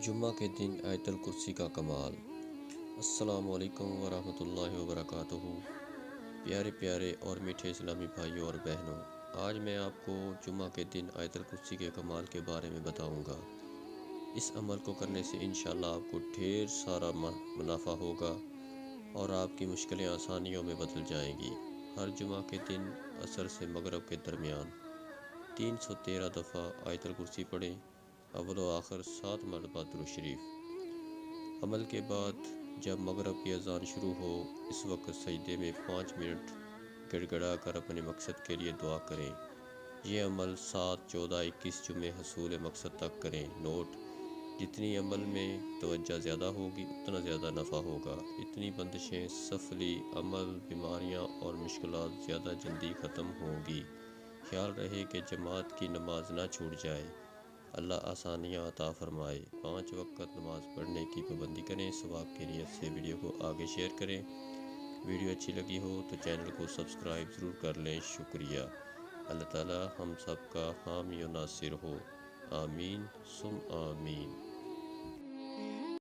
جمعہ کے دن آیت الکرسی کا کمال۔ السلام علیکم ورحمۃ اللہ وبرکاتہ۔ پیارے پیارے اور میٹھے اسلامی بھائیوں اور بہنوں، آج میں آپ کو جمعہ کے دن آیت الکرسی کے کمال کے بارے میں بتاؤں گا۔ اس عمل کو کرنے سے انشاءاللہ آپ کو ڈھیر سارا منافع ہوگا اور آپ کی مشکلیں آسانیوں میں بدل جائیں گی۔ ہر جمعہ کے دن عصر سے مغرب کے درمیان 313 دفعہ آیت الکرسی پڑھیں، اول و آخر 7 مرتبہ درود شریف۔ عمل کے بعد جب مغرب کی اذان شروع ہو، اس وقت سجدے میں 5 منٹ گڑ گڑا کر اپنے مقصد کے لیے دعا کریں۔ یہ عمل 7، 14، 21 جمعے حصول مقصد تک کریں۔ نوٹ: جتنی عمل میں توجہ زیادہ ہوگی اتنا زیادہ نفع ہوگا۔ اتنی بندشیں، سفلی عمل، بیماریاں اور مشکلات زیادہ جلدی ختم ہوں گی۔ خیال رہے کہ جماعت کی نماز نہ چھوٹ جائے۔ اللہ آسانیاں عطا فرمائے۔ 5 وقت نماز پڑھنے کی پابندی کریں۔ ثواب کی نیت سے ویڈیو کو آگے شیئر کریں۔ ویڈیو اچھی لگی ہو تو چینل کو سبسکرائب ضرور کر لیں۔ شکریہ۔ اللہ تعالی ہم سب کا حامی و ناصر ہو۔ آمین ثم آمین۔